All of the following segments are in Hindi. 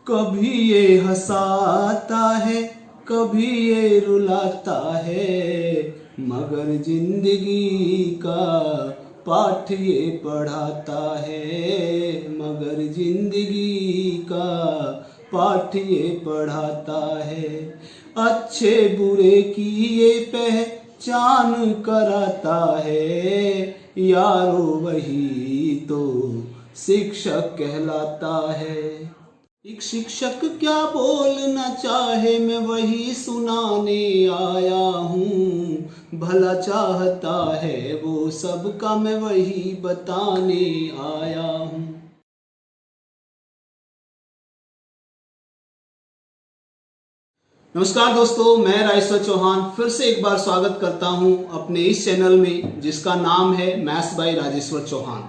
कभी ये हंसाता है, कभी ये रुलाता है, मगर जिंदगी का पाठ ये पढ़ाता है, मगर जिंदगी का पाठ ये पढ़ाता है। अच्छे बुरे की ये पहचान कराता है, यारो वही तो शिक्षक कहलाता है। एक शिक्षक क्या बोलना चाहे मैं वही सुनाने आया हूँ, भला चाहता है वो सबका मैं वही बताने आया हूँ। नमस्कार दोस्तों, मैं राजेश्वर चौहान फिर से एक बार स्वागत करता हूं अपने इस चैनल में जिसका नाम है मैथ्स बाय राजेश्वर चौहान।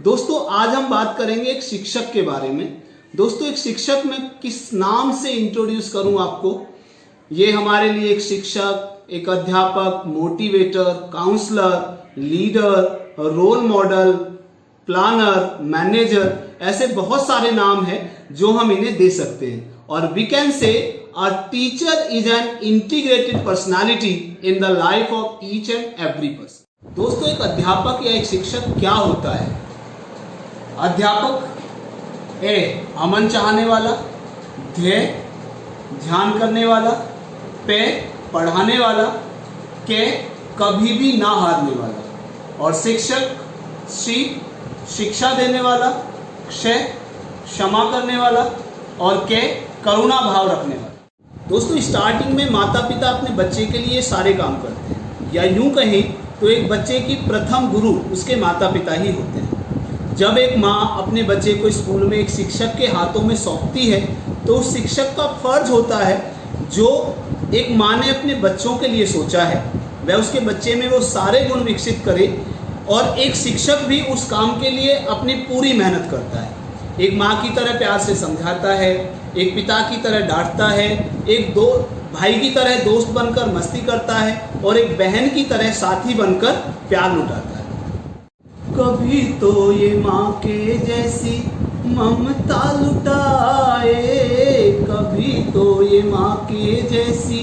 दोस्तों आज हम बात करेंगे एक शिक्षक के बारे में। दोस्तों एक शिक्षक मैं किस नाम से इंट्रोड्यूस करूं आपको। ये हमारे लिए एक शिक्षक, एक अध्यापक, motivator, counsellor, leader, role model, planner, manager, ऐसे बहुत सारे नाम हैं जो हम इन्हें दे सकते हैं। और we can say a teacher is an integrated personality in the life of each and every person. दोस्तों एक अध्यापक या एक शिक्षक क्या होता है? अध्यापक ए अमन चाहने वाला, ध्येय ध्यान करने वाला, पे पढ़ाने वाला, के कभी भी ना हारने वाला, और शिक्षक सी शिक्षा देने वाला, क्षय क्षमा करने वाला, और के करुणा भाव रखने वाला। दोस्तों स्टार्टिंग में माता पिता अपने बच्चे के लिए सारे काम करते हैं, या यूं कहें तो एक बच्चे की प्रथम गुरु उसके माता पिता ही होते हैं। जब एक माँ अपने बच्चे को स्कूल में एक शिक्षक के हाथों में सौंपती है तो उस शिक्षक का फर्ज होता है जो एक माँ ने अपने बच्चों के लिए सोचा है वह उसके बच्चे में वो सारे गुण विकसित करे, और एक शिक्षक भी उस काम के लिए अपनी पूरी मेहनत करता है। एक माँ की तरह प्यार से समझाता है, एक पिता की तरह डांटता है, एक दो भाई की तरह दोस्त बनकर मस्ती करता है, और एक बहन की तरह साथी बनकर प्यार लुटाता है। कभी तो ये माँ के जैसी ममता लुटाए, कभी तो ये माँ के जैसी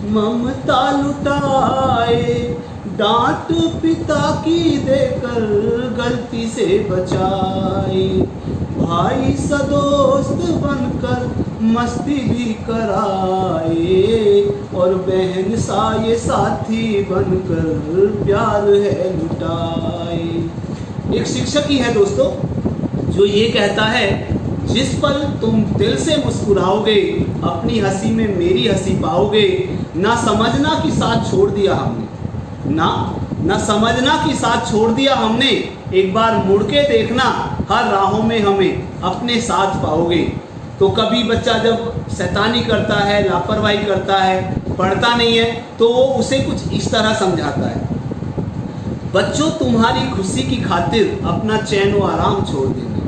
ममता लुटाए, डांट पिता की देकर गलती से बचाए, भाई सा दोस्त बनकर मस्ती भी कराए, और बहन सा ये साथी बनकर प्यार है लुटाए। एक शिक्षक ही है दोस्तों जो ये कहता है, जिस पल तुम दिल से मुस्कुराओगे अपनी हंसी में मेरी हंसी पाओगे, ना समझना कि साथ छोड़ दिया हमने, ना समझना कि साथ छोड़ दिया हमने, एक बार मुड़ के देखना हर राहों में हमें अपने साथ पाओगे। तो कभी बच्चा जब शैतानी करता है, लापरवाही करता है, पढ़ता नहीं है, तो वो उसे कुछ इस तरह समझाता है, बच्चों तुम्हारी खुशी की खातिर अपना चैन व आराम छोड़ देंगे,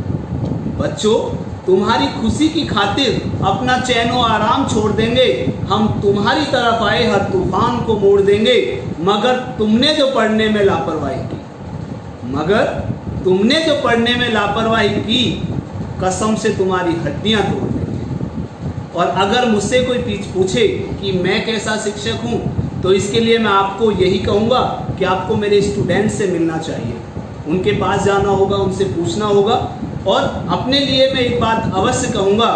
बच्चों तुम्हारी खुशी की खातिर अपना चैन व आराम छोड़ देंगे, हम तुम्हारी तरफ आए हर तूफान को मोड़ देंगे, मगर तुमने जो पढ़ने में लापरवाही की, मगर तुमने जो पढ़ने में लापरवाही की, कसम से तुम्हारी हड्डियां तोड़ देंगे। और अगर मुझसे कोई पूछे कि मैं कैसा शिक्षक हूं, तो इसके लिए मैं आपको यही कहूंगा कि आपको मेरे स्टूडेंट से मिलना चाहिए, उनके पास जाना होगा, उनसे पूछना होगा। और अपने लिए मैं एक बात अवश्य कहूँगा,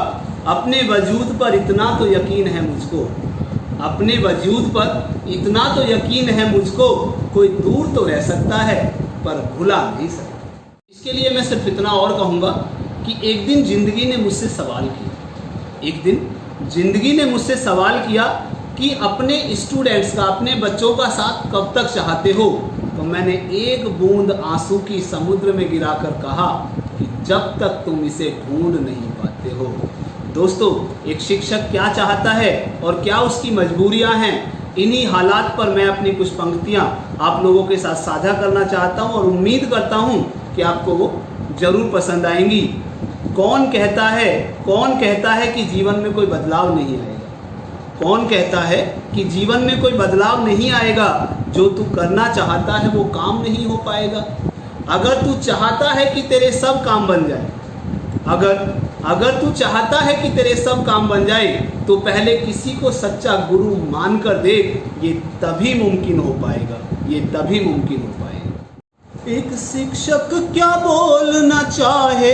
अपने वजूद पर इतना तो यकीन है मुझको, अपने वजूद पर इतना तो यकीन है मुझको, कोई दूर तो रह सकता है पर भुला नहीं सकता। इसके लिए मैं सिर्फ इतना और कहूँगा कि एक दिन जिंदगी ने मुझसे सवाल किया, एक दिन जिंदगी ने मुझसे सवाल किया कि अपने स्टूडेंट्स का, अपने बच्चों का साथ कब तक चाहते हो। तो मैंने एक बूंद आंसू की समुद्र में गिराकर कहा कि जब तक तुम इसे ढूंढ नहीं पाते हो। दोस्तों एक शिक्षक क्या चाहता है और क्या उसकी मजबूरियां हैं, इन्हीं हालात पर मैं अपनी कुछ पंक्तियां आप लोगों के साथ साझा करना चाहता हूं, और उम्मीद करता हूं कि आपको वो जरूर पसंद आएंगी। कौन कहता है कि जीवन में कोई बदलाव नहीं आएगा? कौन कहता है कि जीवन में कोई बदलाव नहीं आएगा? जो तू करना चाहता है वो काम नहीं हो पाएगा। अगर तू चाहता है कि तेरे सब काम बन जाए, अगर अगर तू चाहता है कि तेरे सब काम बन जाए तो पहले किसी को सच्चा गुरु मान कर देख, ये तभी मुमकिन हो पाएगा, ये तभी मुमकिन हो पाएगा। एक शिक्षक क्या बोलना चाहे,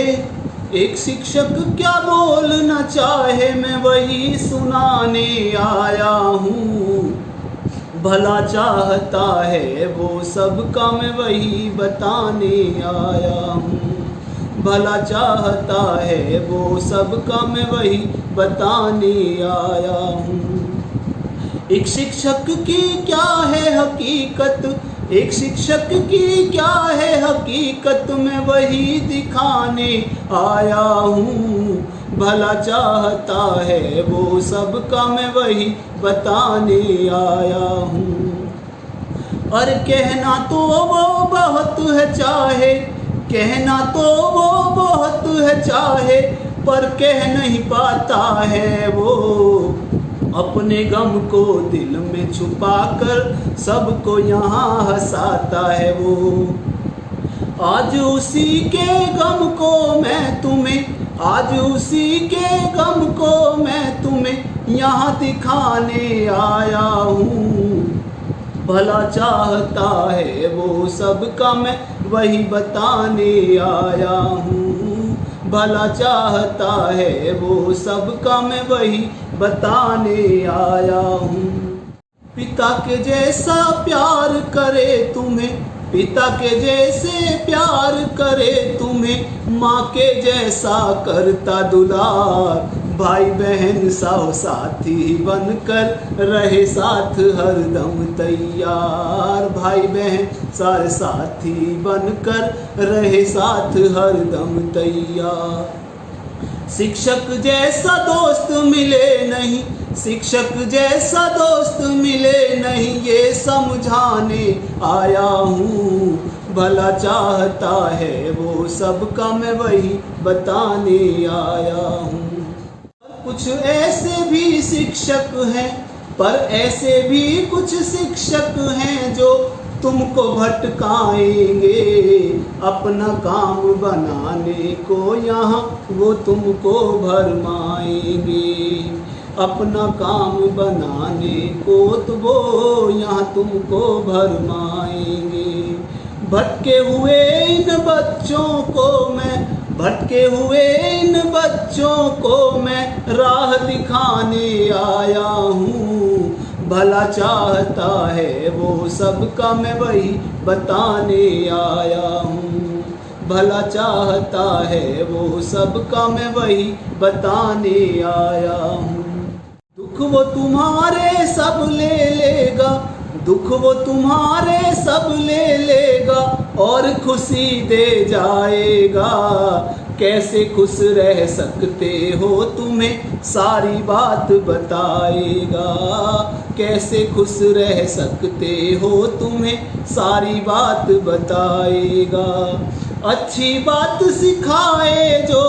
एक शिक्षक क्या बोलना चाहे, मैं वही सुनाने आया हूँ। भला चाहता है वो सबका, मैं वही बताने आया हूँ। भला चाहता है वो सबका, मैं वही बताने आया हूँ। एक शिक्षक की क्या है हकीकत, एक शिक्षक की क्या है हकीकत, मैं वही दिखाने आया हूँ। भला चाहता है वो सबका, मैं वही बताने आया हूँ। और कहना तो वो बहुत है चाहे, कहना तो वो बहुत है चाहे, पर कह नहीं पाता है वो। अपने गम को दिल में छुपा कर सबको यहाँ हंसाता है वो। आज उसी के गम को मैं तुम्हें, आज उसी के गम को मैं तुम्हें यहाँ दिखाने आया हूँ। भला चाहता है वो सबका, मैं वही बताने आया हूँ। भला चाहता है वो सबका, मैं वही बताने आया हूँ। पिता के जैसा प्यार करे तुम्हें, पिता के जैसे प्यार करे तुम्हें, माँ के जैसा करता दुलार। भाई बहन साव साथी बनकर रहे साथ हरदम तैयार। भाई बहन सारे साथी बनकर रहे साथ हरदम तैयार। शिक्षक जैसा दोस्त मिले नहीं, शिक्षक जैसा दोस्त मिले नहीं, ये समझाने आया हूँ। भला चाहता है वो सबका, मैं वही बताने आया हूँ। कुछ ऐसे भी शिक्षक हैं, पर ऐसे भी कुछ शिक्षक हैं जो तुमको भटकाएंगे। अपना काम बनाने को यहाँ वो तुमको भरमाएंगे। अपना काम बनाने को तो वो यहाँ तुमको भरमाएंगे। भटके हुए इन बच्चों को मैं, भटके हुए इन बच्चों को मैं राह दिखाने आया हूँ। भला चाहता है वो सबका, मैं वही बताने आया हूँ। भला चाहता है वो सबका, मैं वही बताने आया हूँ। दुख वो तुम्हारे सब ले लेगा, दुख वो तुम्हारे सब ले लेगा, और खुशी दे जाएगा। कैसे खुश रह सकते हो तुम्हें सारी बात बताएगा। कैसे खुश रह सकते हो तुम्हें सारी बात बताएगा। अच्छी बात सिखाए जो,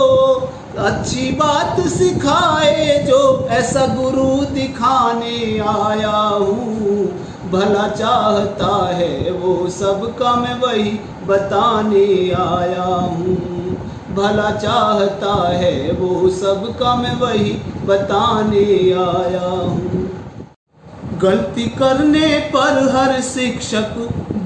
अच्छी बात सिखाए जो, ऐसा गुरु दिखाने आया हूँ। भला चाहता है वो सबका, मैं वही बताने आया हूँ। भला चाहता है वो सबका, मैं वही बताने आया हूँ। गलती करने पर हर शिक्षक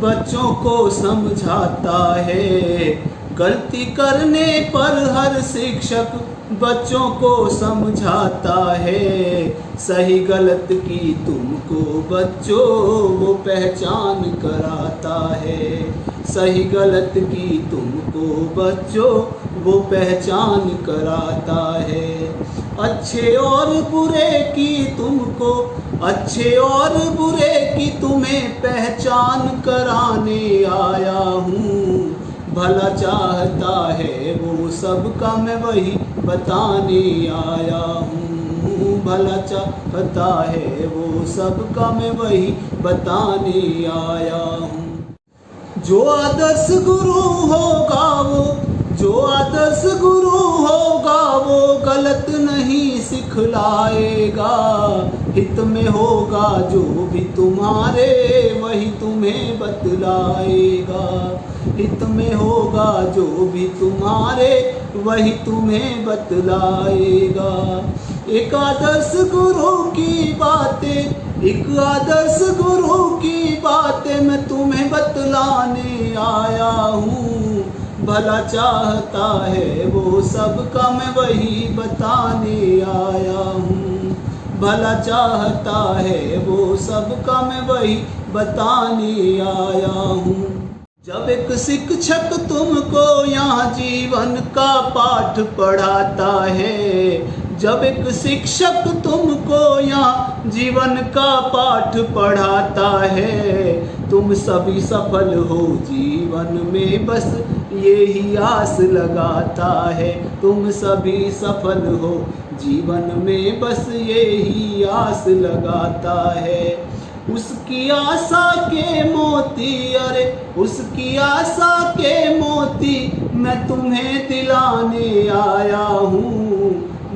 बच्चों को समझाता है। गलती करने पर हर शिक्षक बच्चों को समझाता है। सही गलत की तुमको बच्चों वो पहचान कराता है। सही गलत की तुमको बच्चों वो पहचान कराता है। अच्छे और बुरे की तुमको, अच्छे और बुरे की तुम्हें पहचान कराने आया हूँ। भला चाहता है वो सबका, मैं वही बताने आया हूँ। भला चाहता है वो सबका, मैं वही बताने आया हूँ। जो आदर्श गुरु होगा वो, जो आदर्श गुरु होगा वो गलत नहीं सिखलाएगा। हित में होगा जो भी तुम्हारे, वही तुम्हें बतलाएगा। हित में होगा जो भी तुम्हारे वही तुम्हें बतलाएगा। एक आदर्श गुरु की बातें, एक आदर्श गुरु की बातें मैं तुम्हें बतलाने आया हूँ। भला चाहता है वो सबका मैं वही बताने आया हूँ। भला चाहता है वो सबका मैं वही बताने आया हूँ। जब एक शिक्षक तुमको यहाँ जीवन का पाठ पढ़ाता है, जब एक शिक्षक तुमको यहाँ जीवन का पाठ पढ़ाता है, तुम सभी सफल हो जीवन में बस यही आस लगाता है। तुम सभी सफल हो जीवन में बस यही आस लगाता है। उसकी आशा के मोती, अरे उसकी आशा के मोती मैं तुम्हें दिलाने आया हूँ।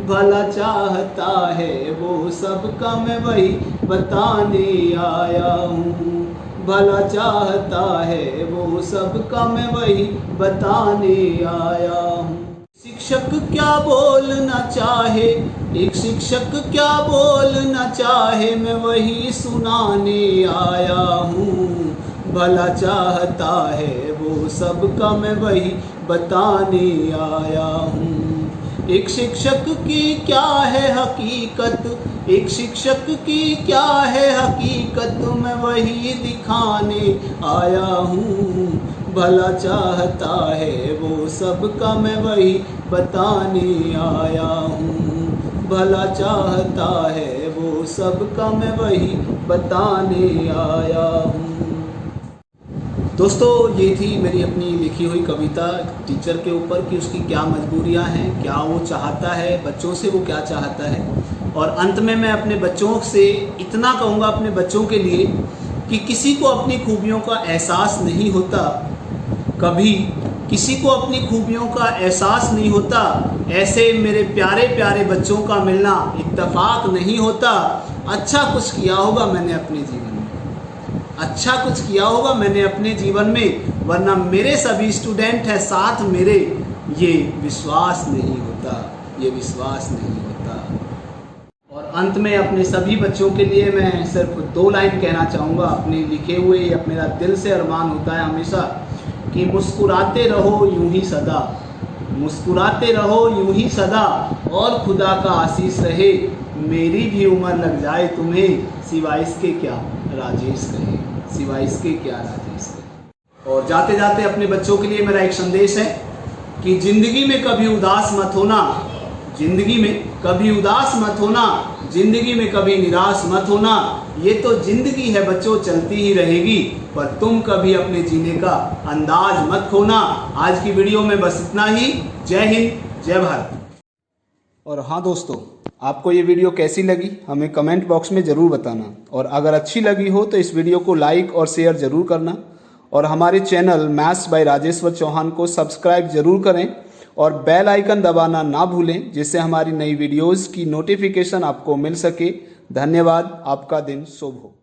भला चाहता है वो सबका मैं वही बताने आया हूँ। भला चाहता है वो सबका मैं वही बताने आया हूँ। शिक्षक क्या बोलना चाहे, एक शिक्षक क्या बोलना चाहे मैं वही सुनाने आया हूँ। भला चाहता है वो सबका मैं वही बताने आया हूँ। एक शिक्षक की क्या है हकीकत, एक शिक्षक की क्या है हकीकत मैं वही दिखाने आया हूँ। भला चाहता है वो सबका मैं वही बताने आया हूँ। भला चाहता है वो सबका मैं वही बताने आया हूँ। दोस्तों, ये थी मेरी अपनी लिखी हुई कविता टीचर के ऊपर कि उसकी क्या मजबूरियां हैं, क्या वो चाहता है, बच्चों से वो क्या चाहता है। और अंत में मैं अपने बच्चों से इतना कहूँगा, अपने बच्चों के लिए, कि किसी को अपनी खूबियों का एहसास नहीं होता, कभी किसी को अपनी खूबियों का एहसास नहीं होता। ऐसे मेरे प्यारे प्यारे बच्चों का मिलना इत्तेफाक नहीं होता। अच्छा कुछ किया होगा मैंने अपने जीवन में, अच्छा कुछ किया होगा मैंने अपने जीवन में, वरना मेरे सभी स्टूडेंट हैं साथ मेरे, ये विश्वास नहीं होता, ये विश्वास नहीं होता। और अंत में अपने सभी बच्चों के लिए मैं सिर्फ 2 लाइन कहना चाहूँगा अपने लिखे हुए। ये मेरा दिल से अरमान होता है हमेशा कि मुस्कुराते रहो यूं ही सदा, मुस्कुराते रहो यूं ही सदा, और खुदा का आशीष रहे मेरी भी उम्र लग जाए तुम्हें, सिवाय इसके क्या राजेश कहे, सिवाय इसके क्या राजेश कहे। और जाते जाते अपने बच्चों के लिए मेरा एक संदेश है कि ज़िंदगी में कभी उदास मत होना, ज़िंदगी में कभी उदास मत होना, ज़िंदगी में कभी निराश मत होना। ये तो ज़िंदगी है बच्चों, चलती ही रहेगी, पर तुम कभी अपने जीने का अंदाज मत खोना। आज की वीडियो में बस इतना ही। जय हिंद, जय भारत। और हाँ दोस्तों, आपको ये वीडियो कैसी लगी हमें कमेंट बॉक्स में ज़रूर बताना, और अगर अच्छी लगी हो तो इस वीडियो को लाइक और शेयर ज़रूर करना, और हमारे channel maths by Rajeshwar Chauhan को सब्सक्राइब ज़रूर करें और बेल आइकन दबाना ना भूलें, जिससे हमारी नई वीडियोज़ की नोटिफिकेशन आपको मिल सके। धन्यवाद। आपका दिन शुभ हो।